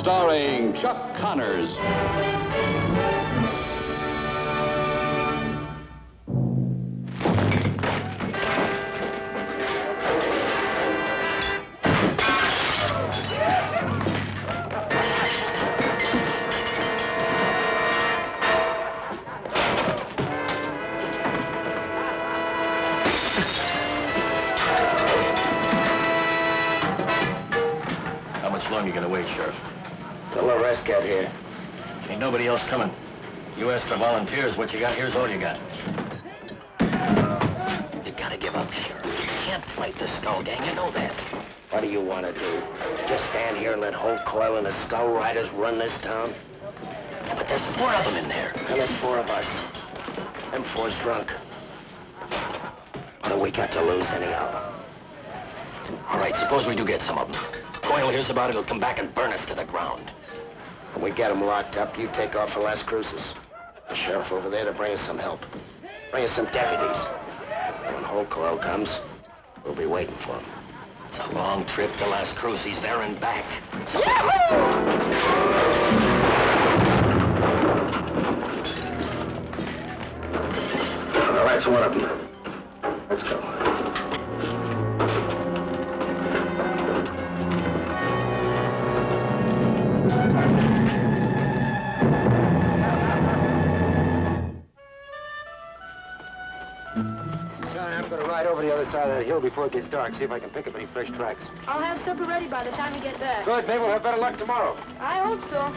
starring Chuck Connors. How much longer you gonna wait, Sheriff? Till the rest get here. Ain't nobody else coming. You asked for volunteers. What you got here's all you got. You gotta give up, Sheriff. You can't fight the Skull Gang. You know that. What do you want to do? Just stand here and let Holt Coyle and the Skull Riders run this town? Yeah, but there's 4 of them in there. And there's 4 of us. Them 4's drunk. What do we got to lose anyhow? All right, suppose we do get some of them. Coyle hears about it, he'll come back and burn us to the ground. When we get them locked up, you take off for Las Cruces. The sheriff over there to bring us some help. Bring us some deputies. When Holt Coyle comes, we'll be waiting for him. It's a long trip to Las Cruces, there and back. So All right, so one of them. Let's go. I'm gonna ride over the other side of that hill before it gets dark, see if I can pick up any fresh tracks. I'll have supper ready by the time you get back. Good, maybe we'll have better luck tomorrow. I hope so.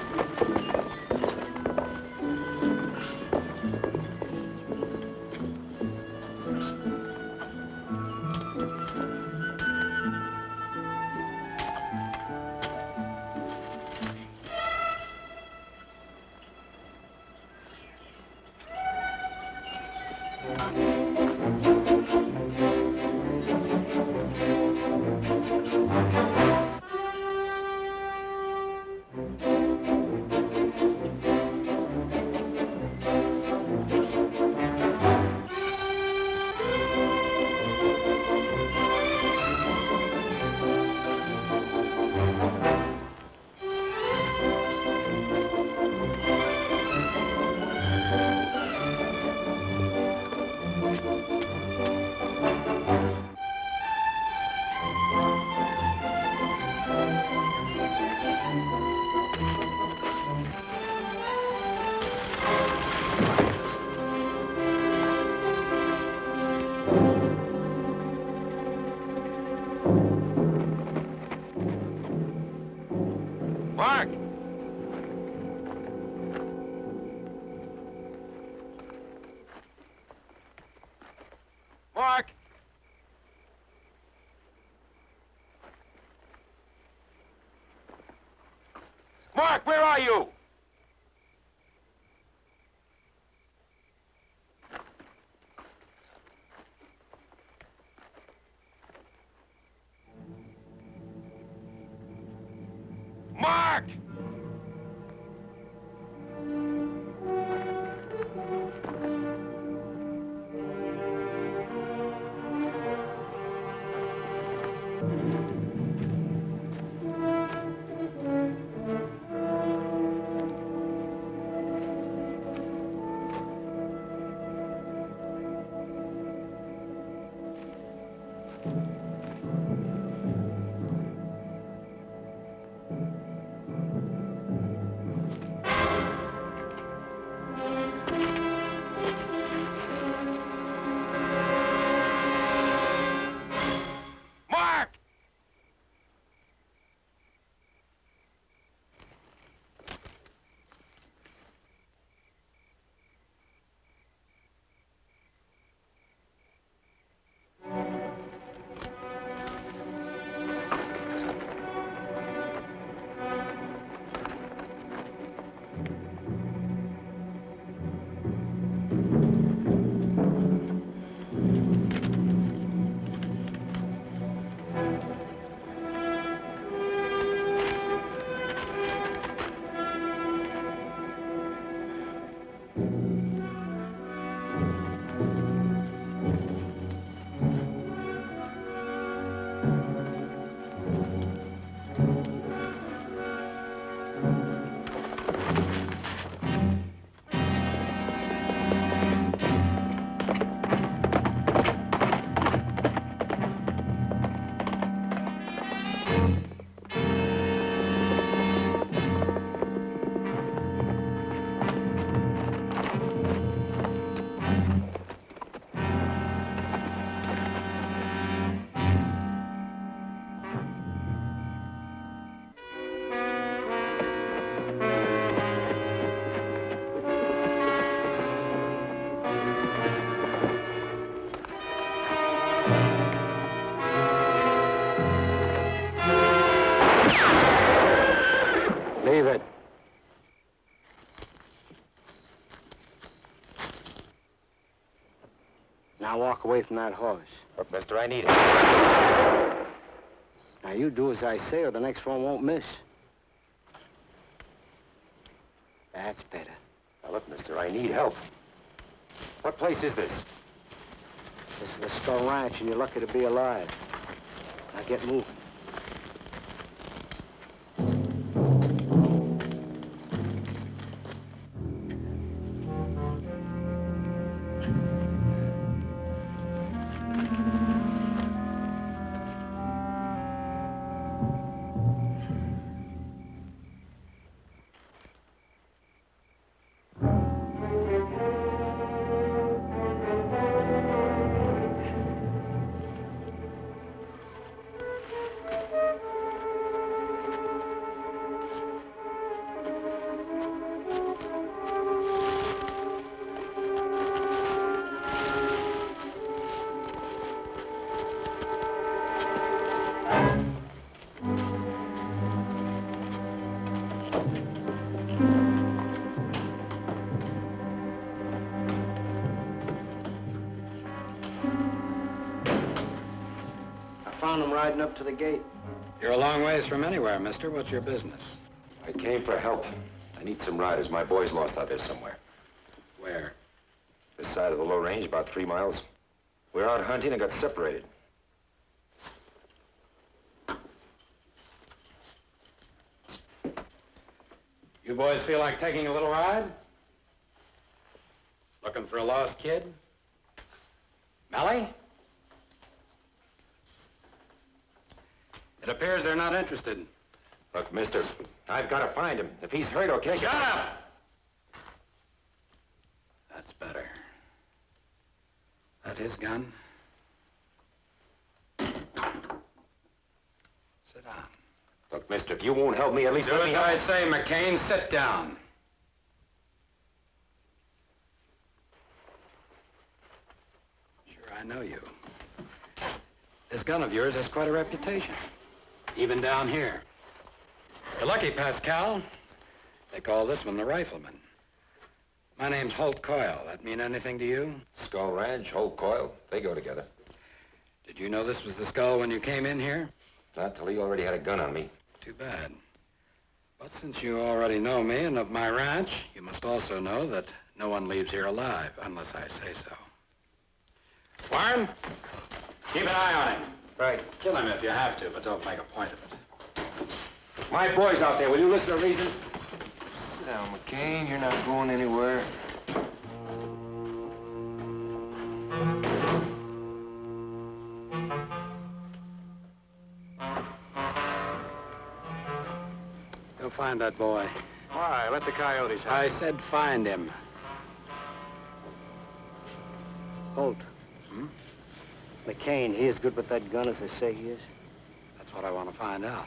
Mark! Mark! Mark, where are you? Mark! Leave it. Now walk away from that horse. Look, mister, I need it. Now you do as I say or the next one won't miss. That's better. Now, look, mister, I need help. What place is this? This is the Skull Ranch, and you're lucky to be alive. Now get moving. Found him riding up to the gate. You're a long ways from anywhere, mister. What's your business? I came for help. I need some riders. My boy's lost out there somewhere. Where? This side of the low range, about 3 miles. We're out hunting and got separated. You boys feel like taking a little ride? Looking for a lost kid? Melly? It appears they're not interested. Look, mister, I've got to find him. If he's hurt, okay? Shut up! That's better. That his gun? Sit down. Look, mister, if you won't help me, at least Do let me as help. I say, McCain. Sit down. Sure, I know you. This gun of yours has quite a reputation. Even down here. You're lucky, Pascal. They call this one the Rifleman. My name's Holt Coyle. That mean anything to you? Skull Ranch, Holt Coyle, they go together. Did you know this was the skull when you came in here? Not till he already had a gun on me. Too bad. But since you already know me and of my ranch, you must also know that no one leaves here alive, unless I say so. Warren, keep an eye on him. Right. Kill him if you have to, but don't make a point of it. My boy's out there. Will you listen to reason? Sit down, McCain. You're not going anywhere. Go find that boy. Why? Let the coyotes have I said find him. Holt. Hmm? McCain, he as good with that gun as they say he is? That's what I want to find out.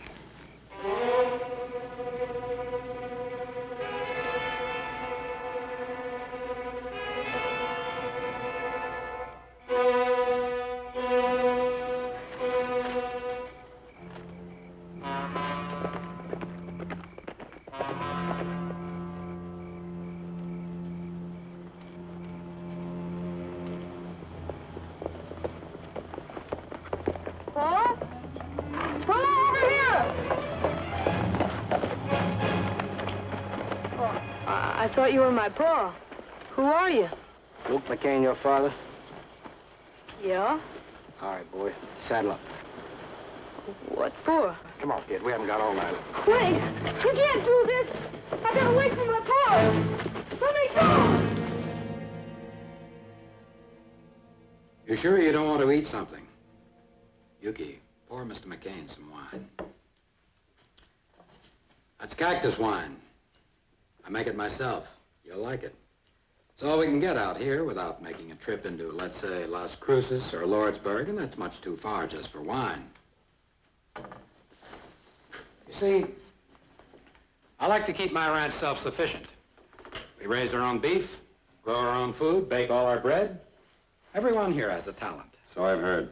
Paul? Paul, over here! Oh, I thought you were my pa. Who are you? Luke McCain, your father? Yeah? All right, boy. Saddle up. What for? Come on, kid. We haven't got all night. Wait! You can't do this! I gotta wait for my pa! Let me go! You sure you don't want to eat something? Yuki, pour Mr. McCain some wine. That's cactus wine. I make it myself. You'll like it. It's all we can get out here without making a trip into, let's say, Las Cruces or Lordsburg, and that's much too far just for wine. You see, I like to keep my ranch self-sufficient. We raise our own beef, grow our own food, bake all our bread. Everyone here has a talent. So I've heard.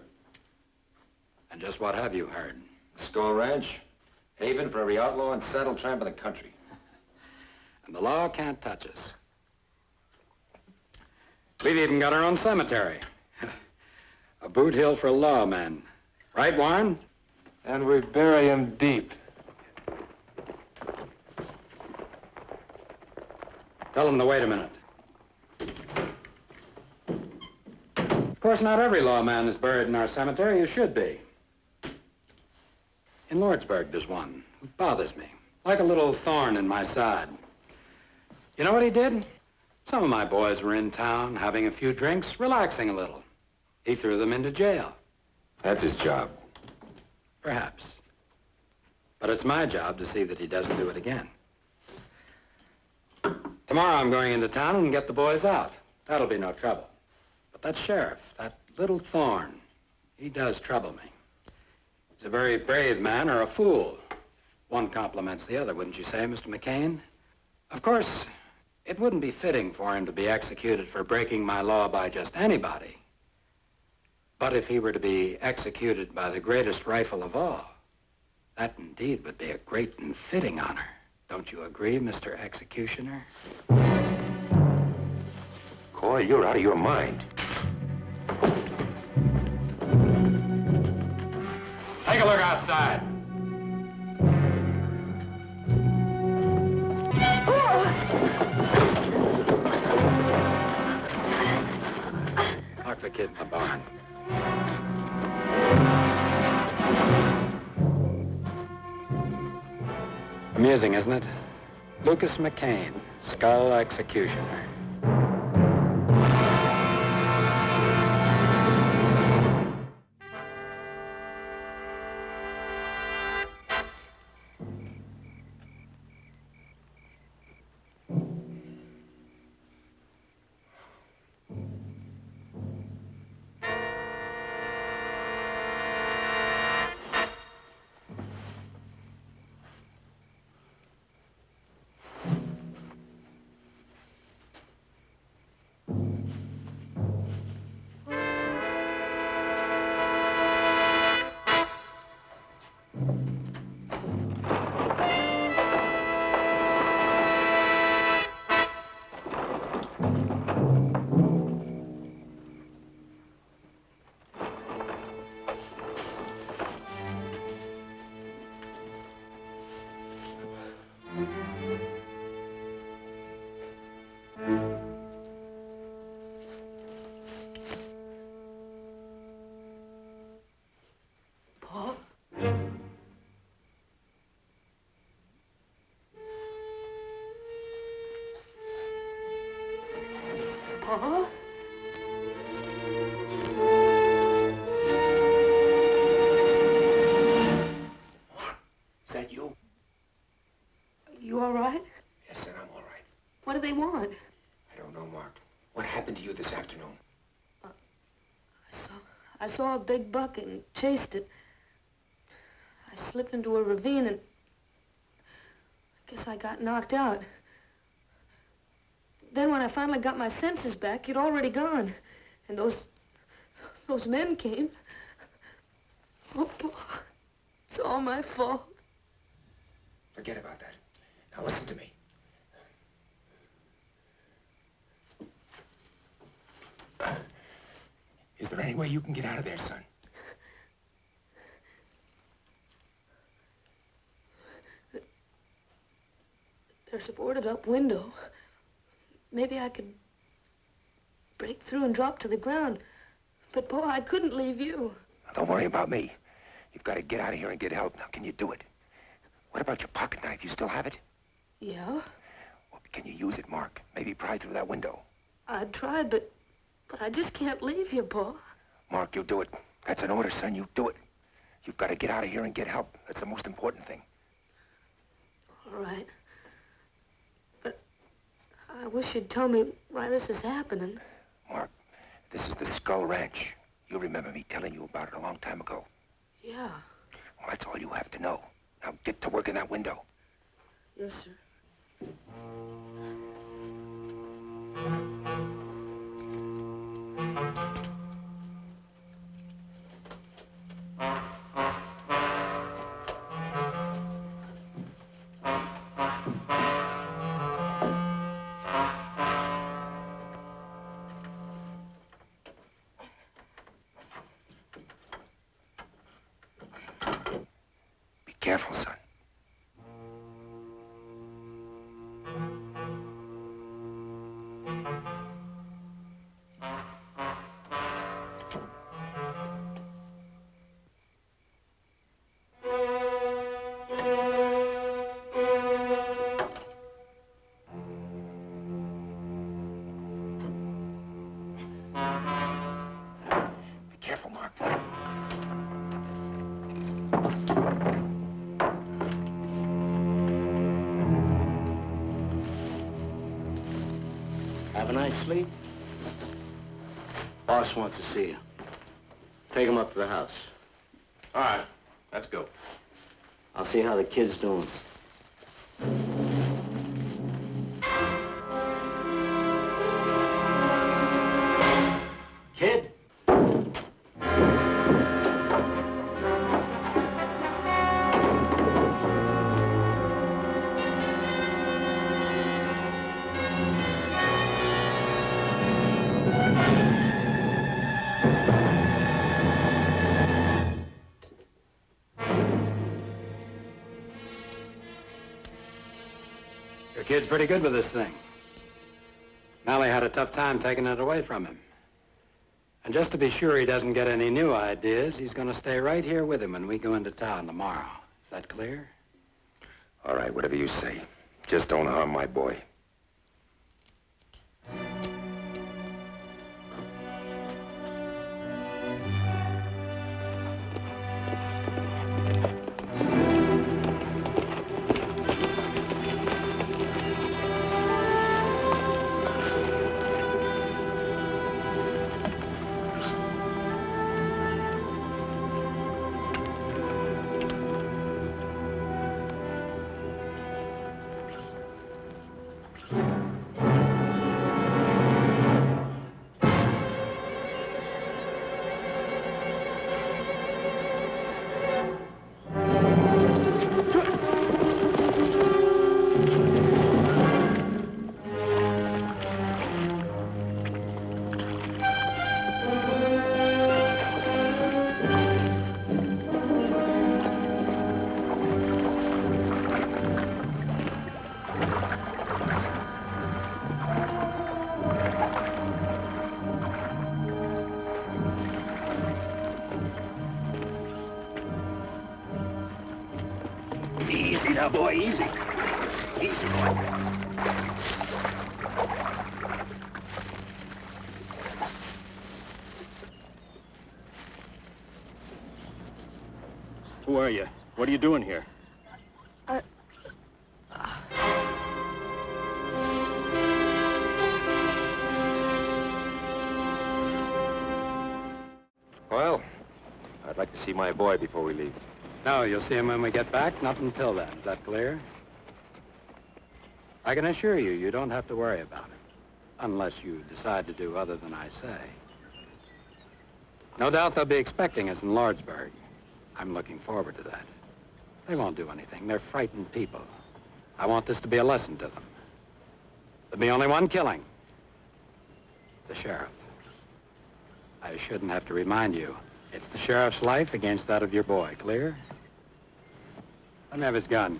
And just what have you heard? Skull Ranch, haven for every outlaw and saddle tramp in the country. and the law can't touch us. We've even got our own cemetery. A boot hill for lawmen. Right, Warren? And we bury him deep. Tell them to wait a minute. Of course, not every lawman is buried in our cemetery. You should be. In Lordsburg, there's one who bothers me, like a little thorn in my side. You know what he did? Some of my boys were in town, having a few drinks, relaxing a little. He threw them into jail. That's his job. Perhaps. But it's my job to see that he doesn't do it again. Tomorrow I'm going into town and get the boys out. That'll be no trouble. But that sheriff, that little thorn, he does trouble me. He's a very brave man or a fool. One compliments the other, wouldn't you say, Mr. McCain? Of course, it wouldn't be fitting for him to be executed for breaking my law by just anybody. But if he were to be executed by the greatest rifle of all, that indeed would be a great and fitting honor. Don't you agree, Mr. Executioner? Coy, you're out of your mind. Take a look outside. Lock the kid in the barn. Amusing, isn't it? Lucas McCain, skull executioner. Pa? Is that you? You all right? Yes, sir, I'm all right. What do they want? I don't know, Mark. What happened to you this afternoon? I saw a big buck and chased it. I slipped into a ravine and I guess I got knocked out. Then when I finally got my senses back, you'd already gone. And those men came. Oh, it's all my fault. Forget about that. Now listen to me. Is there any way you can get out of there, son? There's a boarded up window. Maybe I could break through and drop to the ground. But, Pa, I couldn't leave you. Don't worry about me. You've got to get out of here and get help. Now, can you do it? What about your pocket knife? You still have it? Yeah? Well, can you use it, Mark? Maybe pry through that window. I'd try, but I just can't leave you, Pa. Mark, you'll do it. That's an order, son. You do it. You've got to get out of here and get help. That's the most important thing. All right. But I wish you'd tell me why this is happening. Mark, this is the Skull Ranch. You remember me telling you about it a long time ago. Yeah. Well, that's all you have to know. Now get to work in that window. Yes, sir. careful, son. Be careful, Mark. Have a nice sleep. Boss wants to see you. Take him up to the house. All right, let's go. I'll see how the kid's doing. Kid? Your kid's pretty good with this thing. Mally had a tough time taking it away from him. And just to be sure he doesn't get any new ideas, he's going to stay right here with him when we go into town tomorrow. Is that clear? All right, whatever you say. Just don't harm my boy. Easy now, boy, easy. Easy, boy. Who are you? What are you doing here? Well, I'd like to see my boy before we leave. No, you'll see him when we get back. Not until then. Is that clear? I can assure you, you don't have to worry about him. Unless you decide to do other than I say. No doubt they'll be expecting us in Lordsburg. I'm looking forward to that. They won't do anything. They're frightened people. I want this to be a lesson to them. There'll be only one killing. The sheriff. I shouldn't have to remind you. It's the sheriff's life against that of your boy. Clear? Let me have his gun.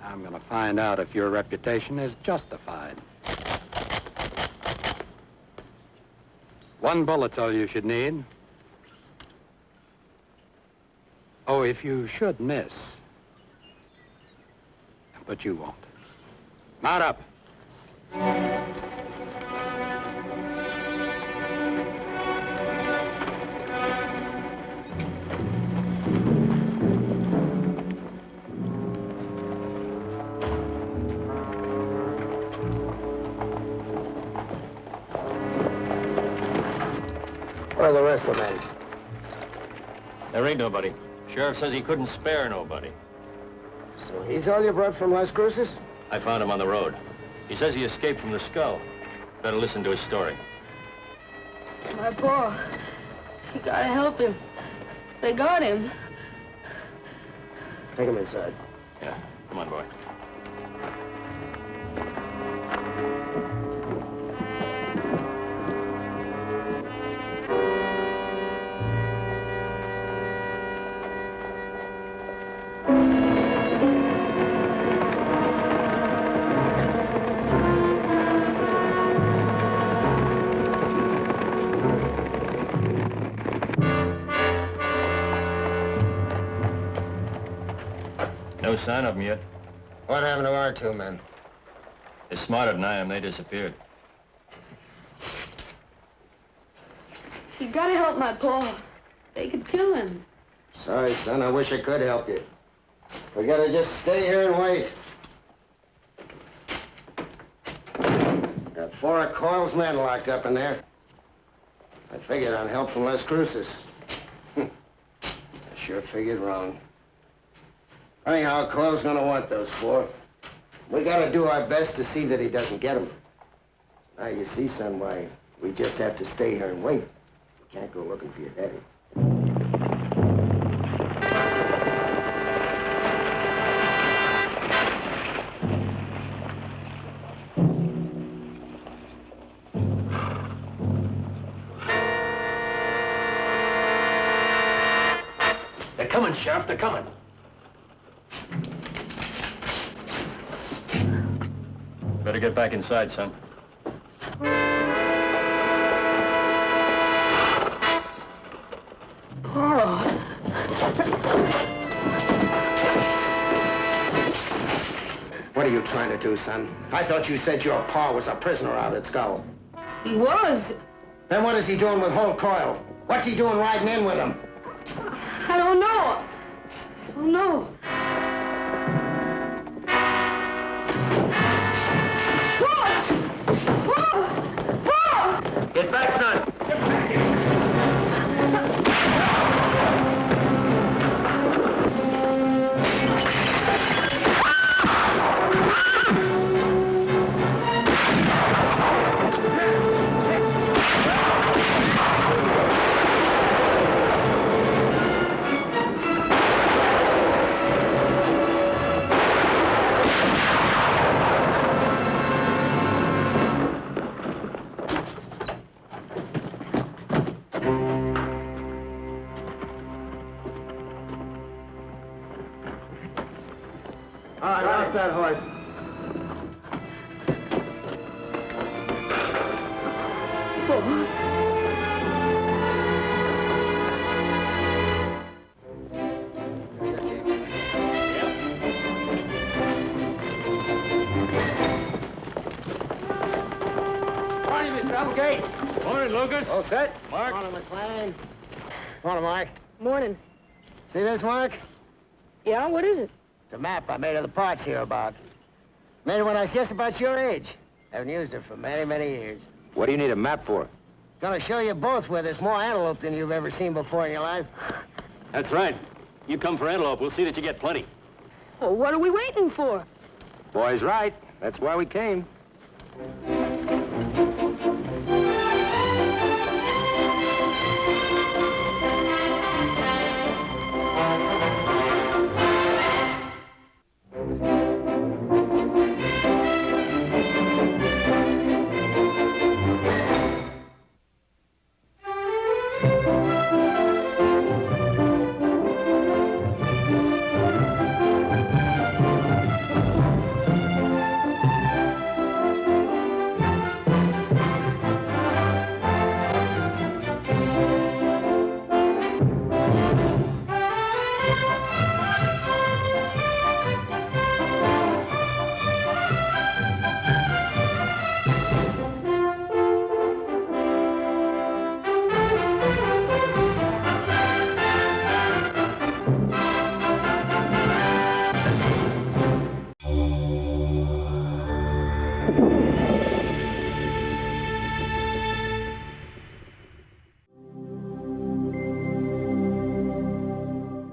Now I'm going to find out if your reputation is justified. One bullet's all you should need. Oh, if you should miss. But you won't. Mount up. Where are the rest of the men? There ain't nobody. Sheriff says he couldn't spare nobody. So he's all you brought from Las Cruces? I found him on the road. He says he escaped from the skull. Better listen to his story. It's my boy. You gotta help him. They got him. Take him inside. Yeah, come on, boy. No sign of them yet. What happened to our two men? They're smarter than I am. They disappeared. You gotta help my pa. They could kill him. Sorry, son. I wish I could help you. We gotta just stay here and wait. Got 4 of Coyle's men locked up in there. I figured on help from Las Cruces. I sure figured wrong. Anyhow, Coyle's gonna want those 4. We gotta do our best to see that he doesn't get them. Now, you see, son, why we just have to stay here and wait. We can't go looking for your daddy. They're coming, Sheriff. They're coming. Better get back inside, son. What are you trying to do, son? I thought you said your pa was a prisoner out at Skull. He was. Then what is he doing with Holt Coyle? What's he doing riding in with him? I don't know. I don't know. Get back, son. Get back here. All right, off that horse. Morning, Mr. Applegate. Morning, Lucas. All set? Mark. Morning, McCain. Morning, Mark. Morning. See this, Mark? Yeah, what is it? It's a map I made of the parts here about. Made it when I was just about your age. Haven't used it for many, many years. What do you need a map for? Gonna show you both where there's more antelope than you've ever seen before in your life. That's right. You come for antelope, we'll see that you get plenty. Well, what are we waiting for? Boy's right. That's why we came.